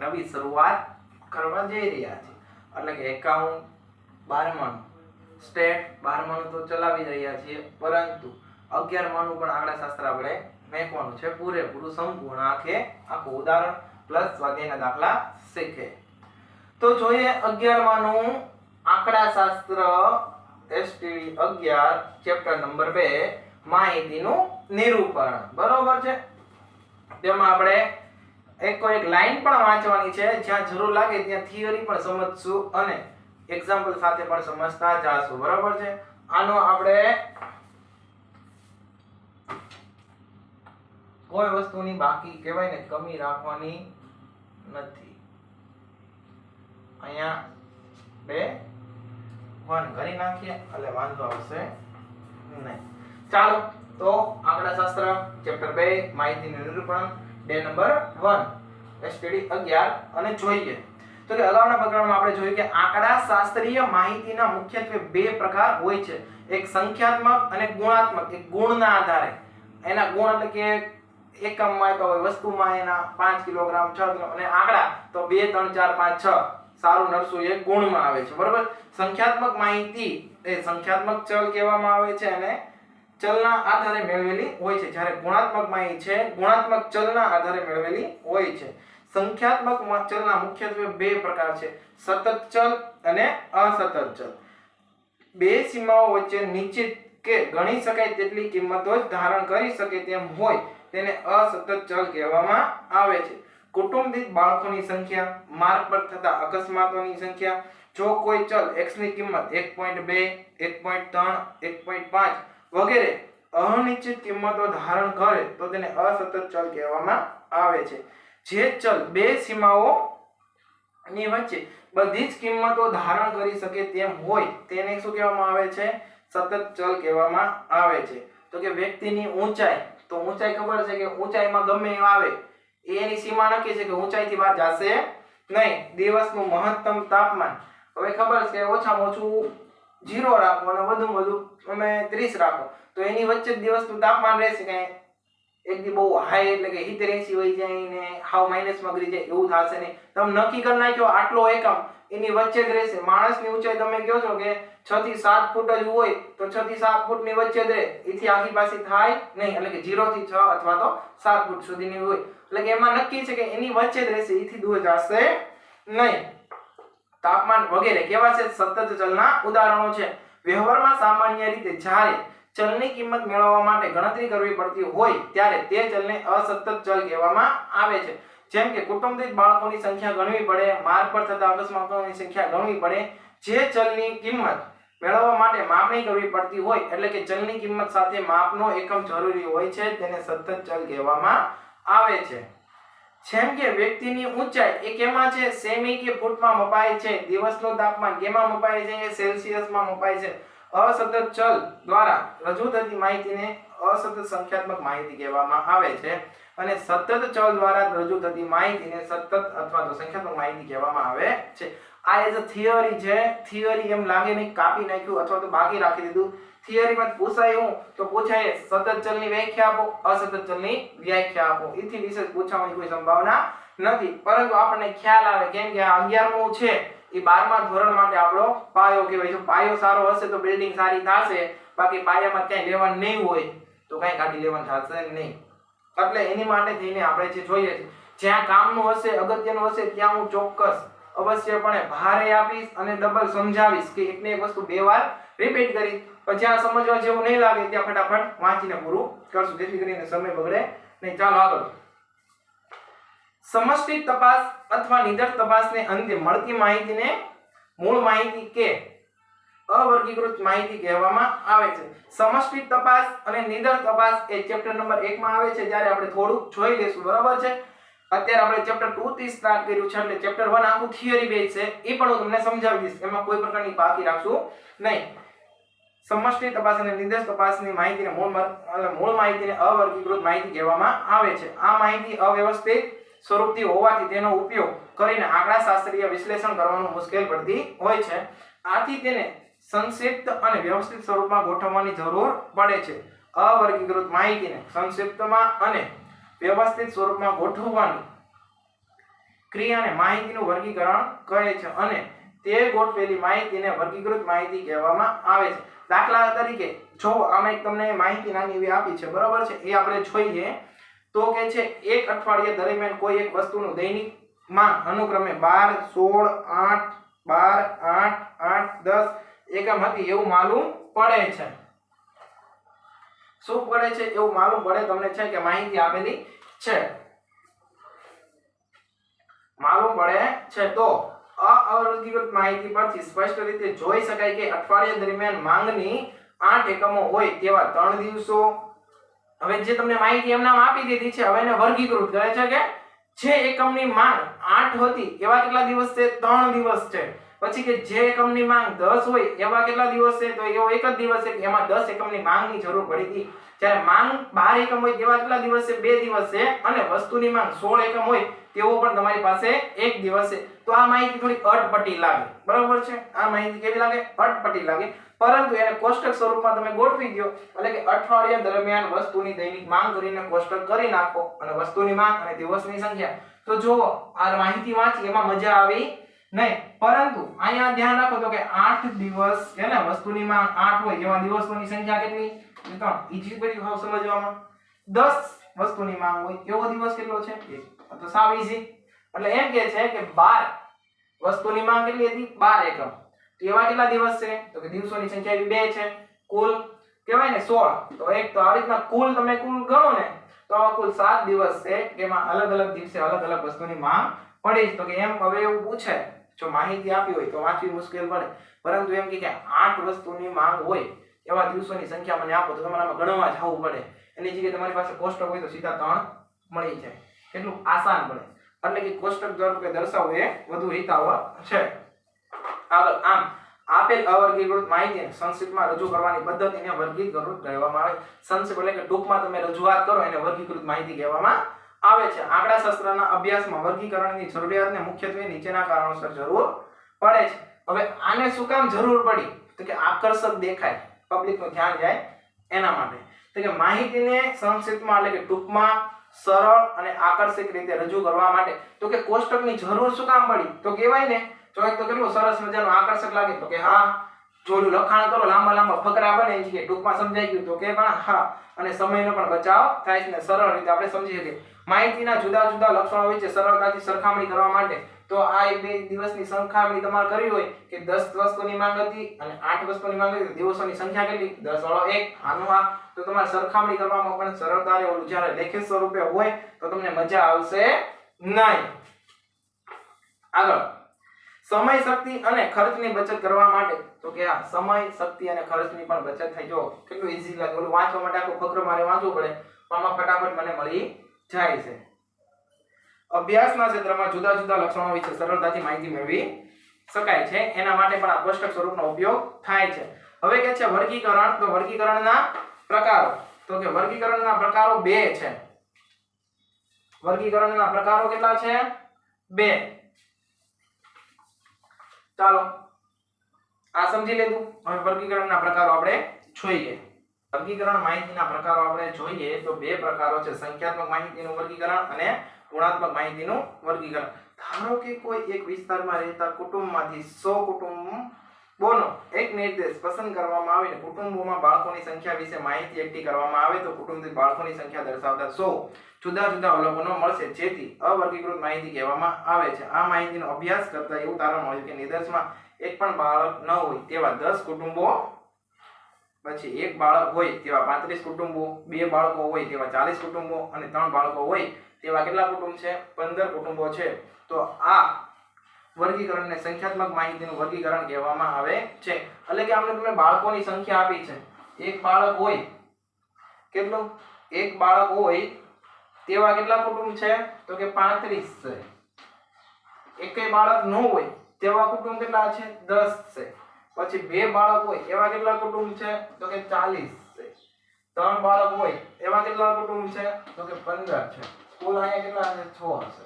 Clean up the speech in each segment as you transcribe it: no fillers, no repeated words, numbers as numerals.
નવી શરૂઆત કરવા જઈ રહ્યા છીએ. એટલે કે એકાઉન્ટ 12માનું સ્ટેટ 12માનું તો ચલાવી રહ્યા છીએ, પરંતુ 11માનું પણ આંકડા શાસ્ત્ર આપણે મેકવાનું છે પૂરેપૂરું સંપૂર્ણ આખું ઉદાહરણ પ્લસ સ્વાધ્યાયના દાખલા શીખે. તો જોઈએ 11માનું આંકડા શાસ્ત્ર STD 11 ચેપ્ટર નંબર 2 માહિતીનું નિરૂપણ. બરોબર છે. તેમાં આપણે એક લાઈન પણ વાંચવાની છે, જ્યાં જરૂર લાગે ત્યાં થિયરી પણ સમજશું અને એક્ઝામ્પલ સાથે પણ સમજતા જાશું. બરોબર છે. આનો આપણે કોઈ વસ્તુની બાકી કહેવાય ને કમી રાખવાની નથી. અહીંયા 2 1 કરી નાખીએ એટલે વાંધો આવશે નહીં. ચાલો તો આંકડા શાસ્ત્ર ચેપ્ટર 2 માહિતીનું નિરૂપણ ડે નંબર 1 STD 11 અને જોઈએ તો કે અગાઉના પ્રકરણમાં આપણે જોયું કે આંકડા શાસ્ત્રીય માહિતીના મુખ્યત્વે 2 પ્રકાર હોય છે. એક સંખ્યાત્મક અને ગુણાત્મક. એક ગુણના આધારે, એના ગુણ એટલે કે એકમમાં આપ્યા હોય, વસ્તુમાં એના 5 કિલોગ્રામ 6 કિલો, અને આંકડા તો 2 3 4 5 6 સારું નરસું એ ગુણમાં આવે છે. બરોબર. સંખ્યાત્મક માહિતી એ સંખ્યાત્મક ચલ કહેવામાં આવે છે અને ચલના આધારે મેળવેલી હોય છે, જ્યારે ગુણાત્મક માહિતી છે ગુણાત્મક ચલના આધારે મેળવેલી હોય છે. સંખ્યાત્મક ચલના મુખ્યત્વે 2 પ્રકાર છે, સતત ચલ અને અસતત ચલ. 2 સીમાઓ વચ્ચે નિશ્ચિત કે ગણી શકાય તેટલી કિંમતો જ ધારણ કરી શકે તેમ હોય તેને અસતત ચલ કહેવામાં આવે છે. કુટુંબ દીઠ બાળકોની સંખ્યા, માર્ગ પર થતા અકસ્માતોની સંખ્યા. જો કોઈ ચલ x ની કિંમત 1.2 1.3 1.5 વગેરે અનિશ્ચિત કિંમતો ધારણ કરે તો તેને અસતત ચલ કહેવામાં આવે છે. જે ચલ 2 સીમાઓ ની વચ્ચે બધી જ કિંમતો ધારણ કરી શકે તેમ હોય તેને શું કહેવામાં આવે છે? સતત ચલ કહેવામાં આવે છે. તો કે વ્યક્તિની ઊંચાઈ, તો ઊંચાઈ ખબર છે કે ઊંચાઈમાં ગમે એ આવે એની સીમા નક્કી છે કે ઊંચાઈથી બહાર જશે નહીં. દિવસનું મહત્તમ તાપમાન હવે ખબર છે કે ઓછામાં ઓછું 0 રાખો અને વધુમાં વધુ તમે 30 રાખો તો એની વચ્ચે જ દિવસનું તાપમાન રહેશે. કે એક દી બહુ હાઈ એટલે કે 70 80 વહી જાય ને હાવ માઈનસમાં ગઈ જાય એવું થશે નહીં. તમે નક્કી કરી નાખ્યો આટલો એકમ એની વચ્ચે જ રહેશે. માણસની ઊંચાઈ તમે કહો છો કે 6 થી 7 ફૂટ જ હોય તો 6 થી 7 ફૂટની વચ્ચે જ રહે, એથી આખી પાછી થાય નહીં. એટલે કે 0 થી 6 અથવા તો 7 ફૂટ સુધીની હોય એટલે કે એમાં નક્કી છે કે એની વચ્ચે જ રહેશે, એથી દૂર જશે નહીં. તાપમાન વગેરે કેવા છે? સતત ચલના ઉદાહરણો છે. વ્યવહારમાં સામાન્ય રીતે જ્યારે ચલની કિંમત મેળવવા માટે ગણતરી કરવી પડતી હોય ત્યારે તે ચલને અસતત ચલ કહેવામાં આવે છે. જેમ કે કુટુંબ દીઠ બાળકોની સંખ્યા ગણવી પડે, માર્ગ પર થતા અકસ્માતોની સંખ્યા ગણવી પડે. જે ચલની કિંમત મેળવવા માટે માપણી કરવી પડતી હોય એટલે કે ચલની કિંમત સાથે માપનો એકમ જરૂરી હોય છે તેને સતત ચલ કહેવામાં આવે છે. જેમ કે વ્યક્તિની ઊંચાઈ એ કેમાં છે? સેમી કે ફૂટમાં મપાય છે. દિવસનું તાપમાન કેમાં મપાય છે? સેલ્સિયસમાં મપાય છે. અસતત ચલ દ્વારા રજૂ થતી માહિતીને અસતત સંખ્યાત્મક માહિતી કહેવામાં આવે છે અને સતત ચલ દ્વારા રજૂ થતી માહિતીને સતત અથવા તો સંખ્યાત્મક માહિતી કહેવામાં આવે છે. આ એઝ અ થિયરી છે. થિયરી એમ લાગે નહીં કાપી નાખ્યું અથવા તો બાકી રાખી દીધું. થિયરીમાં પૂછાય હું તો પૂછાય સતત ચલની વ્યાખ્યા આપો, અસતત ચલની વ્યાખ્યા આપો. એથી વિશેષ પૂછવાની કોઈ સંભાવના નથી, પરંતુ આપણને ખ્યાલ આવે કેમ કે આ 11મું છે એ 12મા ધોરણ માટે આપણો પાયો કહેવાય. જો પાયો સારો હશે તો બિલ્ડિંગ સારી થશે, બાકી પાયામાં ક્યાંય લેવાનું નહીં હોય તો કાંઈ કાઢી લેવાનું થશે નહીં. એટલે એની માટે થઈને આપણે જે જોઈએ છે જ્યાં કામનું હશે અગત્યનું હશે ત્યાં હું ચોક્કસ અવશ્યપણે ભારે આપીશ અને ડબલ સમજાવીશ કે એકને એક વસ્તુ 2 વાર રિપીટ કરીશ. પણ જ્યાં સમજવા જેવું નહીં લાગે ત્યાં ફટાફટ વાંચીને પૂરું કરશું જેથી કરીને સમય બગડે નહીં. ચાલો આગળ. સમષ્ટિ તપાસ અથવા નિદર્શ તપાસને અંતે મળતી માહિતીને મૂળ માહિતી કે અવર્ગીકૃત માહિતી કહેવામાં આવે છે. સમષ્ટિ તપાસ અને નિદર્શ તપાસ એ ચેપ્ટર નંબર 1 માં આવે છે, જ્યારે આપણે થોડું જોઈ લેશું. બરાબર છે. અત્યારે આપણે ચેપ્ટર 2 થી સ્ટાર્ટ કર્યું છે એટલે ચેપ્ટર 1 આખું થિયરી બેઝ છે, એ પણ હું તમને સમજાવી દઈશ. એમાં કોઈ પ્રકારની બાકી રાખશું નહીં. સમષ્ટિ તપાસ અને નિદર્શ તપાસની માહિતીને મૂળ માહિતીને અવર્ગીકૃત માહિતી કહેવામાં આવે છે. આ માહિતી અવ્યવસ્થિત સ્વરૂપથી હોવાથી તેનો ઉપયોગ કરીને આંકડાશાસ્ત્રીય વિશ્લેષણ કરવાનું મુશ્કેલ પડતી હોય છે. આથી તેને સંક્ષિપ્ત અને વ્યવસ્થિત સ્વરૂપમાં ગોઠવવાની જરૂર પડે છે. અવર્ગીકૃત માહિતીને સંક્ષિપ્તમાં અને વ્યવસ્થિત સ્વરૂપમાં ગોઠવવાની ક્રિયાને માહિતીનું વર્ગીકરણ કહે છે અને તે ગોઠવેલી માહિતીને વર્ગીકૃત માહિતી કહેવામાં આવે છે. દાખલા તરીકે જો આમાં એક તમને માહિતી નાની એવી આપી છે, બરાબર છે, એ આપણે જોઈએ તો કે છે એક અઠવાડિયા દરમિયાન કોઈ એક વસ્તુનું દૈનિક માંગ અનુક્રમે 12, 16, 8, 12, 8, 8, 10 એકમ હતી એવું માલુમ પડે છે. શું પડે છે? એવું માલુમ પડે તમને છે કે માહિતી આપેલી છે, માલુમ પડે છે. તો અવર્ગીકૃત માહિતી પરથી સ્પષ્ટ રીતે જોઈ શકાય કે અઠવાડિયા દરમિયાન માંગની 8 એકમો હોય તેવા 3 દિવસો. હવે જે તમને માહિતી એમનામ આપી દીધી છે, હવે એને વર્ગીકૃત કરે છે કે જે એકમની માંગ 8 હતી એવા કેટલા દિવસ છે? 3 દિવસ છે. પછી કે જે એકમની માંગ 10 હોય એવા કેટલા દિવસ છે? તો એવો એક જ દિવસ છે કે એમાં 10 એકમની માંગની જરૂર પડી હતી. જ્યારે માંગ 12 એકમ હોય તેવા કેટલા દિવસ છે? 2 દિવસ છે. અને વસ્તુની માંગ 16 એકમ હોય તેવો પણ તમારી પાસે એક દિવસ છે. તો આ માહિતી થોડી અટપટી લાગે, બરાબર છે? આ માહિતી કેવી લાગે? અટપટી લાગે. પરંતુ એને કોષ્ટક સ્વરૂપમાં તમે ગોઠવી દો, એટલે કે અઠવાડિયા દરમિયાન વસ્તુની દૈનિક માંગ કરીને કોષ્ટક કરી નાખો અને વસ્તુની માંગ અને દિવસની સંખ્યા. તો જુઓ આ માહિતી વાંચી એમાં મજા આવી નહીં, પરંતુ અહીંયા ધ્યાન રાખો તો કે 8 દિવસ છે ને, વસ્તુની માંગ 8 હોય એવા દિવસોની સંખ્યા કેટલી? 3. ઈજી પડી ભાવ સમજવામાં. 10 વસ્તુની માંગ હોય એવો દિવસ કેટલો છે? 1. તો સાવ ઈજી. એટલે એમ કે છે કે 12 વસ્તુની માંગ કેટલી હતી? 12 એકમ. તો એવા કેટલા દિવસ છે? તો કે દિવસોની સંખ્યા એવી 2 છે. કુલ કહેવાય ને 16. તો એક તો આ રીતના કુલ તમે કુલ ગણો ને તો આવા કુલ 7 દિવસ છે કે એમાં અલગ અલગ દિવસે અલગ અલગ વસ્તુની માંગ પડી. તો કે એમ હવે એવું પૂછે, જો માહિતી આપી હોય તો વાંચવી મુશ્કેલ પડે, પરંતુ એમ કે 8 વસ્તુની માંગ હોય એવા દિવસોની સંખ્યા મને આપો, તો તમારે આમાં ગણવા જવું પડે. એની જગ્યાએ તમારી પાસે કોષ્ટક હોય તો સીધા 3 મળી જાય. કેટલું આસાન પડે. એટલે કે કોષ્ટક સ્વરૂપે દર્શાવવું એ વધુ હિતાવહ છે. આગળ આમ આપેલ અવર્ગીકૃત માહિતીને સંક્ષિપ્તમાં રજૂ કરવાની પદ્ધતિને વર્ગીકૃત કહેવામાં આવે. સંક્ષિપ્ત એટલે કે ટૂંકમાં તમે રજૂઆત કરો એને વર્ગીકૃત માહિતી કહેવામાં આવે છે. આંકડાશાસ્ત્રના અભ્યાસમાં વર્ગીકરણની જરૂરિયાતને મુખ્યત્વે નીચેના કારણોસર જરૂર પડે છે. હવે આને શું કામ જરૂર પડી? તો કે આકર્ષક દેખાય, પબ્લિકનું ધ્યાન જાય એના માટે. તો કે માહિતીને સંક્ષિપ્તમાં એટલે કે ટૂંકમાં, સરળ અને આકર્ષક રીતે રજૂ કરવા માટે. તો કે કોષ્ટકની જરૂર શું કામ પડી? તો કહેવાય ને જો એક તો કેટલું સરસ મજાનું આકર્ષક લાગે, તો કે હા જોડું લખાણ કરો લાંબા લાંબા ફકરા બને છે, ટૂંકમાં સમજાઈ ગયું તો કે પણ હા, અને સમયનો પણ બચાવ થાય છે ને સરળ રીતે આપણે સમજી શકીએ. માહિતીના જુદા જુદા લક્ષણો વચ્ચે સરળતાથી સરખામણી કરવા માટે તો આ 2 દિવસની સરખામણી તમારે કરવી હોય કે 10 વસ્તુની માંગ હતી અને 8 વસ્તુની માંગ હતી, દિવસોની સંખ્યા કેટલી? 10 વાળો 1 આનું આ. તો તમારે સરખામણી કરવામાં પણ સરળતા રહે. ઓલું જ્યારે લેખિત સ્વરૂપે હોય તો તમને મજા આવશે નહીં. આગળ સમય, શક્તિ અને ખર્ચની બચત કરવા માટે. તો કે આ સમય, શક્તિ અને ખર્ચની પણ બચત થાય. જો કેટલું ઈઝી લાગે. ઓલું વાંચવા માટે આખો ફકરો મારે વાંચવું પડે, પણ આમાં ફટાફટ મને મળી જાય છે. અભ્યાસના ક્ષેત્રમાં જુદા જુદા લક્ષણો વિશે સરળતાથી માહિતી મેળવી શકાય છે. એના માટે પણ આ કોષ્ટક સ્વરૂપનો ઉપયોગ થાય છે. હવે કે છે વર્ગીકરણ. તો વર્ગીકરણના પ્રકારો. તો કે વર્ગીકરણના પ્રકારો 2 છે. વર્ગીકરણના પ્રકારો કેટલા છે? 2. ચાલો આ સમજી લીધું. હવે વર્ગીકરણના પ્રકારો આપણે જોઈએ. વર્ગીકરણ માહિતીના પ્રકારો આપણે જોઈએ તો 2 પ્રકારો છે. સંખ્યાત્મક માહિતીનું વર્ગીકરણ અને ગુણાત્મક માહિતીનું વર્ગીકરણ. ધારો કે કોઈ એક વિસ્તારમાં રહેતા કુટુંબમાંથી 100 કુટુંબોનો એક નિર્દેશ પસંદ કરવામાં આવે અને કુટુંબોમાં બાળકોની સંખ્યા વિશે માહિતી એકઠી કરવામાં આવે તો કુટુંબ દીઠ બાળકોની સંખ્યા દર્શાવતા 100 જુદા જુદા અવલોકનો મળશે, જેથી અવર્ગીકૃત માહિતી કહેવામાં આવે છે. આ માહિતીનો અભ્યાસ કરતા એવું તારણ મળ્યું કે નિર્દેશમાં એક પણ બાળક ન હોય તેવા 10 કુટુંબો, પછી એક બાળક હોય તેવા 35 કુટુંબો, 2 બાળકો હોય તેવા 40 કુટુંબો અને 3 બાળકો હોય તેવા કેટલા કુટુંબ છે? 15 કુટુંબો છે. તો આ વર્ગીકરણને સંખ્યાત્મક માહિતીનું વર્ગીકરણ કહેવામાં આવે છે. એટલે કે આપણે તમને બાળકોની સંખ્યા આપી છે. એક બાળક હોય, કેટલું? એક બાળક હોય તેવા કેટલા કુટુંબ છે? તો કે 35 છે. એકેય બાળક ન હોય તેવા કુટુંબ કેટલા છે? 10 છે. પછી 2 બાળક હોય એવા કેટલા કુટુંબ છે? તો કે 40 છે. 3 બાળક હોય એવા કેટલા કુટુંબ છે? તો કે 15 છે. કુલ અહીંયા કેટલા છે? 6 છે.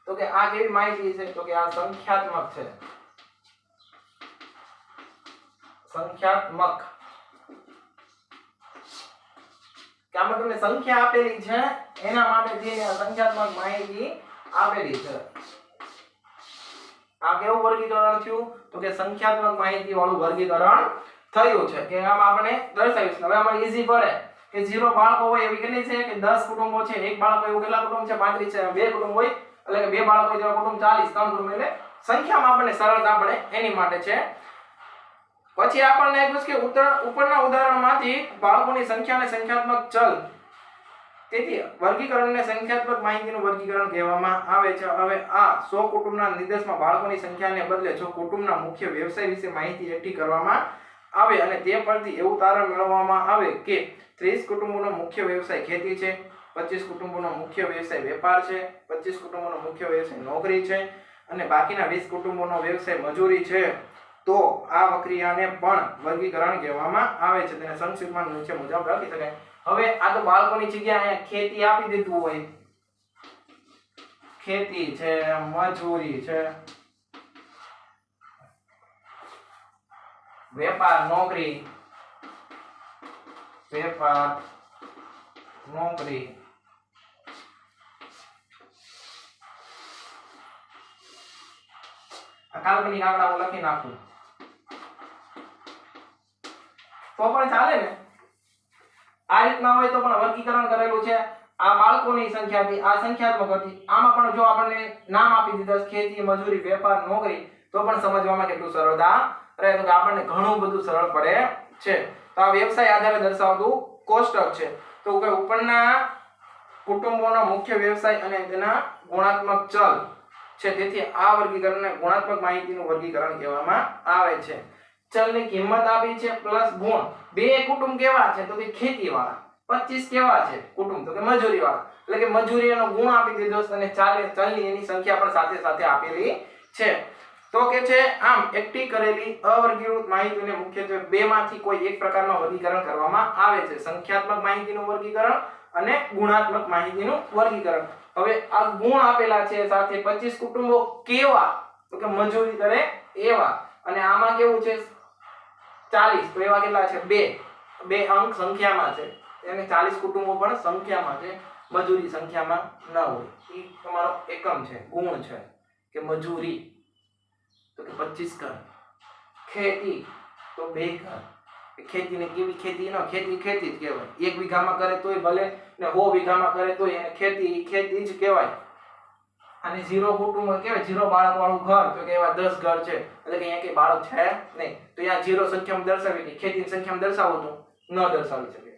તો કે આ કેવી માહિતી છે? તો કે આ સંખ્યાત્મક છે. સંખ્યાત્મક કે આમાં તમને સંખ્યા આપેલી છે એના માટે જે સંખ્યાત્મક માહિતી આપેલી છે. આ કેવું વર્ગીકરણ થયું તો કે સંખ્યાત્મક માહિતી વાળું વર્ગીકરણ થયું છે કે આમ આપણે દર્શાવ્યું છે. હવે આમાં ઈઝી પડે કે 0 બાળકો હોય એવી કેટલી છે કે 10 કુટુંબો છે. એક બાળક એવું કેટલા કુટુંબ છે 35 છે. બે કુટુંબ હોય એટલે કે બે બાળકો જેવા કુટુંબ 40 ત્રણ કુટુંબ એટલે સંખ્યામાં આપણને સરળતા પડે એની માટે છે. પછી આપણને પૂછ કે ઉપરના ઉદાહરણમાંથી બાળકોની સંખ્યા અને સંખ્યાત્મક ચલ તેથી વર્ગીકરણને સંખ્યાત્મક માહિતીનું વર્ગીકરણ કહેવામાં આવે છે. હવે આ 100 કુટુંબના નિર્દેશમાં બાળકોની સંખ્યાને બદલે જો કુટુંબના મુખ્ય વ્યવસાય વિશે માહિતી એકઠી કરવામાં આવે અને તે પરથી એવું તારણ મેળવવામાં આવે કે 30 કુટુંબોનો મુખ્ય વ્યવસાય ખેતી છે, 25 કુટુંબોનો મુખ્ય વ્યવસાય વેપાર છે, 25 કુટુંબોનો મુખ્ય વ્યવસાય નોકરી છે અને બાકીના 20 કુટુંબોનો વ્યવસાય મજૂરી છે, તો આ પ્રક્રિયાને પણ વર્ગીકરણ કહેવામાં આવે છે. તેને સંક્ષિપ્તમાં નીચે મુજબ લખી શકાય. હવે આ તો બાળકોની જગ્યાએ અહીંયા ખેતી આપી દીધું હોય, ખેતી છે, મજૂરી છે, વેપાર નોકરી, વેપાર નોકરી, આ કાલ્પનિક આંકડા હું લખી નાખું તો પણ ચાલે ને. આ રીતના હોય તો પણ વર્ગીકરણ કરેલું છે. આ બાળકોની સંખ્યા હતી, આ સંખ્યાત્મક હતી. આમાં પણ જો આપણને નામ આપી દીધા ખેતી, મજૂરી, વેપાર, નોકરી તો પણ સમજવામાં કેટલું સરળતા રહે તો કે આપણને ઘણું બધું સરળ પડે છે. તો આ વ્યવસાય આધારે દર્શાવતું કોષ્ટક છે. તો કે ઉપરના કુટુંબોનો મુખ્ય વ્યવસાય અને તેના ગુણાત્મક ચલ છે. તેથી આ વર્ગીકરણને ગુણાત્મક માહિતીનું વર્ગીકરણ કહેવામાં આવે છે. ચલની કિંમત આપી છે પ્લસ ગુણ. બે કુટુંબ કેવા છે તો કે ખેતીવાળા, 25 કેવા છે કુટુંબ તો કે મજૂરીવાળા. એટલે કે મજૂરીનો ગુણ આપી દીધો અને ચલની એની સંખ્યા પણ સાથે સાથે આપેલી છે. તો કે છે આમ એકઠી કરેલી અવર્ગીકૃત માહિતીને મુખ્યત્વે બેમાંથી કોઈ એક પ્રકારનું વર્ગીકરણ કરવામાં આવે છે. સંખ્યાત્મક માહિતીનું વર્ગીકરણ અને ગુણાત્મક માહિતીનું વર્ગીકરણ. હવે આ ગુણ આપેલા છે સાથે 25 કુટુંબો કેવા તો કે મજૂરી કરે એવા, અને આમાં કેવું છે 40 તો એવા કેટલા છે બે અંક સંખ્યામાં છે. એને 40 કુટુંબો પણ સંખ્યામાં છે, મજૂરી સંખ્યામાં ન હોય. એ તમારો એકમ છે, ગુણ છે કે મજૂરી તો કે 25 ઘર, ખેતી તો 2 ઘર. ખેતીને કેવી ખેતી ન ખેતી ખેતી જ કહેવાય. 1 વીઘામાં કરે તોય ભલે ને 100 વીઘામાં કરે તોય એને ખેતી ખેતી જ કહેવાય. અને 0 કુટુંબ કહેવાય 0 બાળક વાળું ઘર તો કે એવા 10 ઘર છે. એટલે કે અહીંયા કે બાળક છે નહીં તો અહીંયા 0 સંખ્યામાં દર્શાવી કે ખેતીની સંખ્યામાં દર્શાવો તો ન દર્શાવી શકે.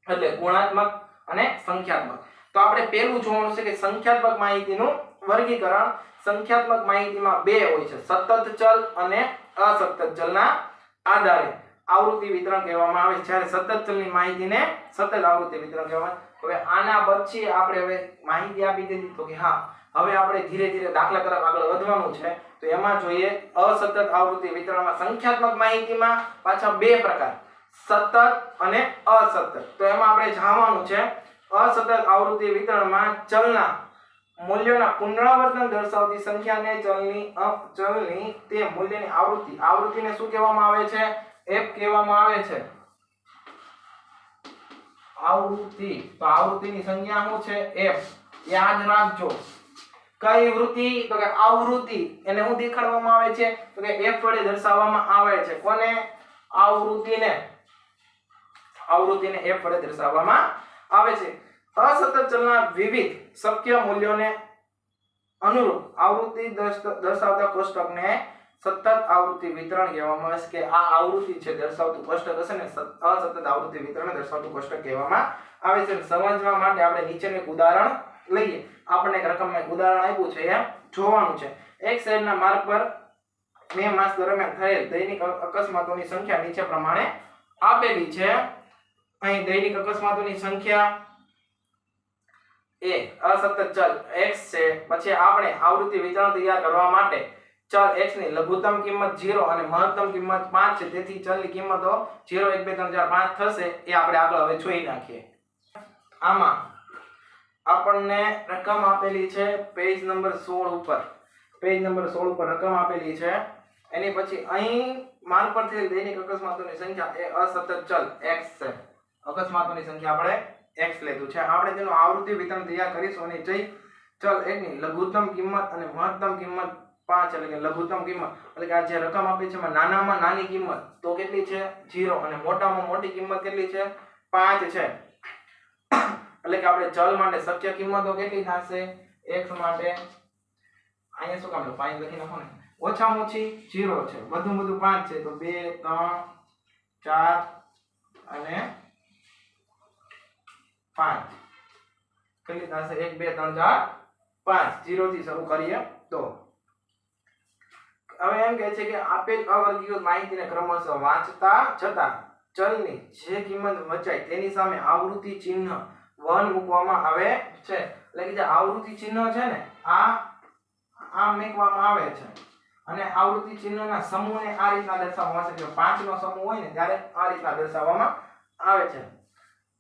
એટલે ગુણાત્મક અને સંખ્યાત્મક. તો આપણે પહેલું જોવાનું છે કે સંખ્યાત્મક માહિતીનું વર્ગીકરણ. સંખ્યાત્મક માહિતીમાં બે હોય છે, સતત ચલ અને અસતત ચલના આધારે આવૃત્તિ વિતરણ કહેવામાં આવે છે. જ્યારે સતત ચલની માહિતીને સતત આવૃત્તિ વિતરણ કહેવામાં આવે. હવે આના પછી આપણે હવે માહિતી આપી દીધી તો કે હા હવે આપણે ધીરે ધીરે દાખલા તરફ આગળ વધવાનું છે. તો એમાં જોઈએ અસતત આવૃત્તિ વિતરણમાં સંખ્યાત્મક માહિતીમાં પાછા બે પ્રકાર, સતત અને અસતત. તો એમાં આપણે જાણવાનું છે અસતત આવૃત્તિ વિતરણમાં ચલના મૂલ્યોના પુનરાવર્તન દર્શાવતી સંખ્યાને ચલની તે મૂલ્યની આવૃત્તિને શું કહેવામાં આવે છે? f કહેવામાં આવે છે. આવૃત્તિ. તો આવૃત્તિની સંખ્યા શું છે? f. યાદ રાખજો. કઈ વૃત્તિ તો કે આવૃત્તિ. એને શું દેખાડવામાં આવે છે તો કે f વડે દર્શાવવામાં આવે છે. કોને? આવૃત્તિને. આવૃત્તિને f વડે દર્શાવવામાં આવે છે. અસતત ચલના વિવિધ શક્ય મૂલ્યોને અનુરૂપ આવૃત્તિ દર્શાવતા કોષ્ટકને સતત આવૃત્તિ વિતરણ કહેવામાં આવે છે. કે આ આવૃત્તિ છે દર્શાવતું કોષ્ટક હશે ને અસતત આવૃત્તિ વિતરણ દર્શાવતું કોષ્ટક કહેવામાં આવે છે. સમજવા માટે આપણે નીચેનું એક ઉદાહરણ લઈએ. આપણને એક રકમનું એક ઉદાહરણ આપ્યું છે એમ જોવાનું છે. એક શહેરના માર્ગ પર મે માસ દરમિયાન થયેલ દૈનિક અકસ્માતોની સંખ્યા નીચે પ્રમાણે આપેલી છે. અહીં દૈનિક અકસ્માતોની સંખ્યા એ અસતત ચલ x છે. પછી આપણે આવૃત્તિ વિતરણ તૈયાર કરવા માટે ચલ x ની લઘુત્તમ કિંમત 0 અને મહત્તમ કિંમત 5 છે. તેથી ચલની કિંમતો 0 1 2 3 4 5 થશે. એ આપણે આગળ હવે જોઈ નાખીએ. આમાં આપણને રકમ આપેલી છે પેજ નંબર 16 ઉપર. પેજ નંબર 16 ઉપર રકમ આપેલી છે. એની પછી અહીં માર્ગ પર થયેલ દૈનિક અકસ્માતોની સંખ્યા એ અસતત ચલ x છે. અકસ્માતોની સંખ્યા આપણે x લીધું છે. આપણે તેનું આવૃત્તિ વિતરણ તૈયાર કરીશું અને ચલ એકની લઘુત્તમ કિંમત અને મહત્તમ કિંમત 5 એટલે કે લઘુત્તમ કિંમત એટલે કે આ જે રકમ આપી છે એમાં નાનામાં નાની કિંમત તો કેટલી છે 0 અને મોટામાં મોટી કિંમત કેટલી છે 5 છે એટલે કે આપણે ચલ માટે શક્ય કિંમતો કેટલી થશે x માટે અહીંયા શું કામ 5 લખી નાખો ને ઓછામાં ઓછી 0 છે બધું 5 છે તો 2 3 4 અને 5 કેટલી થશે 1 2 3 4 5 0 થી શરૂ કરીએ તો હવે એમ કહે છે કે આપેલ અવર્ગીકૃત માહિતીને ક્રમશઃ વાંચતા જતા ચલની જે કિંમત વચાય તેની સામે આવૃત્તિ ચિહ્ન 1 મૂકવામાં આવે છે એટલે કે જે આવૃત્તિ ચિહ્ન છે ને આ મૂકવામાં આવે છે અને આવૃત્તિ ચિહ્નના સમૂહને આ રીતના દર્શાવવામાં આવે છે કે 5 નો સમૂહ હોય ને ત્યારે આ રીતના દર્શાવવામાં આવે છે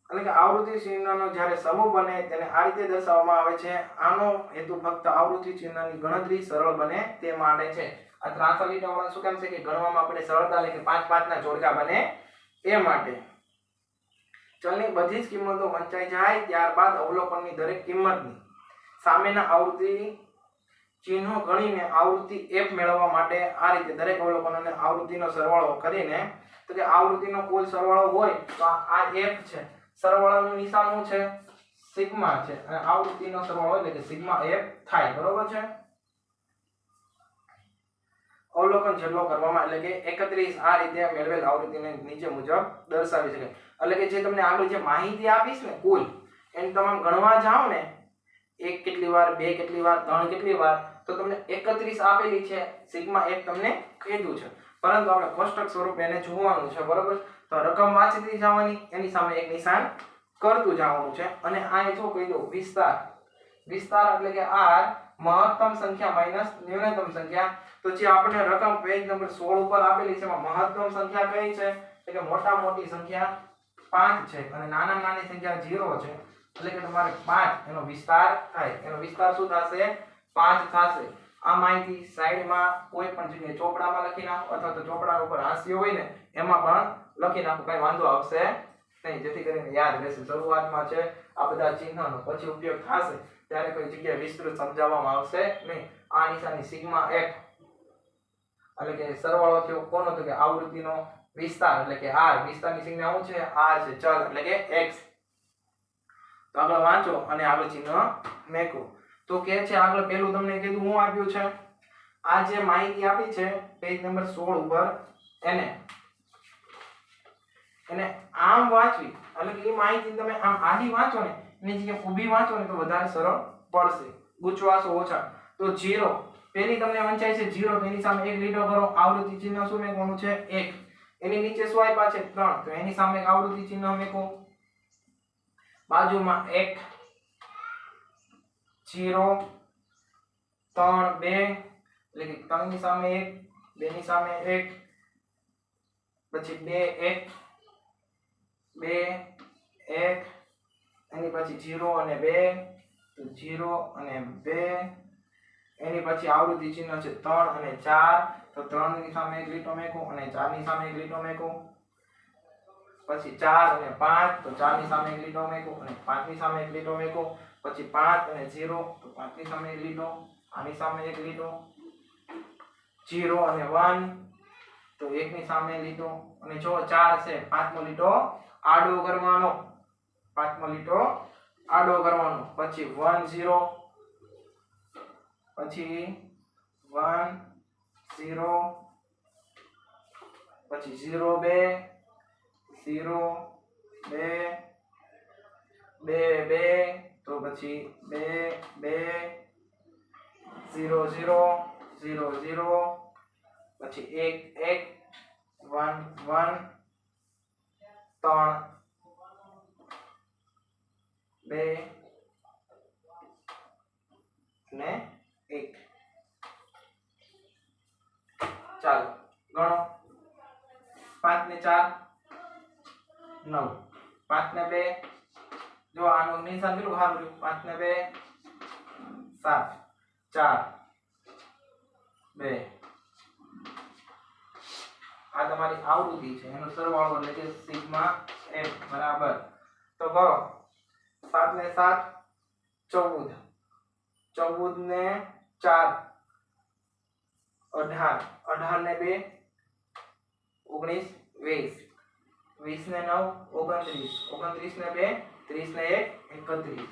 એટલે કે આવૃત્તિ ચિહ્નનો જ્યારે સમૂહ બને તેને આ રીતે દર્શાવવામાં આવે છે આનો હેતુ ફક્ત આવૃત્તિ ચિહ્નની ગણતરી સરળ બને તે માટે છે આ ત્રાંસા લીટીવાળા શું કામ છે કે ગણવામાં આપણે સરળતા લે કે 5 5 ના જોડકા બને એ માટે ચલની બધી જ કિંમતો વંચાઈ જાય ત્યારબાદ અવલોકનની દરેક કિંમતની સામેના આવૃત્તિ ચિહ્નો ગણીને આવૃત્તિ f મેળવવા માટે આ રીતે દરેક અવલોકનોને આવૃત્તિનો સરવાળો કરીને તો કે આવૃત્તિનો કુલ સરવાળો હોય તો આ f છે સરવાળાનું નિશાન શું છે સિગ્મા છે અને આવૃત્તિનો સરવાળો એટલે કે સિગ્મા f થાય બરોબર છે અવલોકન જેટલો કરવામાં એટલે કે 31 આ રીતે મેળવેલ આવૃત્તિને નીચે મુજબ દર્શાવી શકાય એટલે કે જે તમને આગળ જે માહિતી આપીશ ને કુલ એને તમામ ગણવા જાવ ને એક કેટલી વાર બે કેટલી વાર ત્રણ કેટલી વાર તો તમને 31 આપેલી છે સિગ્મા f તમને કીધું છે પરંતુ આપણે કોષ્ટક સ્વરૂપે એને જોવાનું છે બરોબર તો રકમ વાંચતી જવાની એની સામે એક નિશાન કરતું જવાનું છે અને આ જો કહી દો વિસ્તાર એટલે કે r મહત્તમ સંખ્યા માઈનસ ન્યૂનતમ સંખ્યા તો જે આપણે રકમ પેજ નંબર 16 ઉપર આપેલી છે એમાં મહત્તમ સંખ્યા કઈ છે એટલે કે મોટા મોટી સંખ્યા 5 છે અને નાના નાની સંખ્યા 0 છે એટલે કે તમારે 5 એનો વિસ્તાર થાય એનો વિસ્તાર શું થશે 5 થશે આ માહિતી સાઈડમાં કોઈ પણ જગ્યાએ ચોપડામાં લખી નાખો અથવા તો ચોપડા ઉપર હાંસિયો હોય ને એમાં પણ લખી નાખો કઈ વાંધો આવશે નહીં જેથી કરીને યાદ રહેશે શરૂઆતમાં છે આ બધા ચિહ્નનો પછી ઉપયોગ થશે ત્યારે કોઈ જગ્યાએ વિસ્તૃત સમજાવવામાં આવશે નહીં આ નિશાની સિગ્મા f એટલે કે સરવાળો થયો કોનો તો કે આવૃત્તિનો વિસ્તાર એટલે કે r વિસ્તારની સંજ્ઞા શું છે r છે ચલ એટલે કે x તો આગળ વાંચો અને આગળ ચિહ્ન મેકો તો કે છે આગળ પહેલું તમને કીધું હું આપ્યું છે આ જે માહિતી આપી છે પેજ નંબર 16 ઉપર એને આમ વાંચવી એટલે કે એ માહિતી તમે આમ આડી વાંચો ને એની જગ્યાએ ઊભી વાંચો ને તો વધારે સરળ પડશે ગુચવાશો ઓછા તો 0 પેલી તમને વંચાય છે 0 તો એની સામે એક લીટો કરો આવૃત્તિ ચિહ્ન શું મેકવાનું છે 1 એની નીચે શું આપ્યા છે 3 તો એની સામે એક આવૃત્તિ ચિહ્ન મેકો બાજુમાં 1 0 3 2 એટલે કે 3 ની સામે 1 2 ની સામે 1 પછી 2 1 2 1 એની પછી 0 અને 2 તો 0 અને 2 એની પછી આવૃત્તિ ચિહ્ન છે 3 અને 4 તો 3 ની સામે એક લીટો મેકો અને 4 ની સામે એક લીટો મેકો પછી 4 અને 5 તો 4 ની સામે એક લીટો મેકો અને 5 ની સામે એક લીટો મેકો પછી 5 અને 0 તો 5 ની સામે એક લીટો આની સામે એક લીટો 0 અને 1 તો 1 ની સામે લીટો અને જો 4 છે પાંચમો લીટો આડો કરવાનો પાંચમો લીટો આડો કરવાનો પછી 1 0 પછી 1 0 પછી 0 2 0 2 2 2 તો પછી 2 2 0 0 0 0 પછી 1 1 1 1 3 2 ને 1 ચાલો ગણો 5 ને 4 9 5 ને 2 જો આનું નિશાન કેટલું સારું રહ્યું 5 ને 2 7 4 2 આ તમારી આવૃત્તિ છે એનો સરવાળો એટલે કે સિગ્મા f બરાબર તો કરો 7 ને 7 14 14 ને 4 18 18 ને 2 19 20 20 ને 9 29 29 ને 2 30 ને 1 31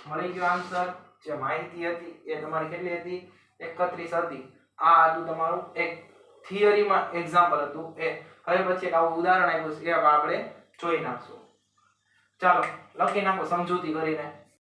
મળી ગયો આન્સર જે માહિતી હતી એ તમારી કેટલી હતી 31 હતી આ હતું તમારું એક થિયરીમાં એક્ઝામ્પલ હતું એ હવે પછી એક આવું ઉદાહરણ આપ્યું છે એ આપણે જોઈ નાખશું ચાલો લખી નાખો સમજૂતી કરીને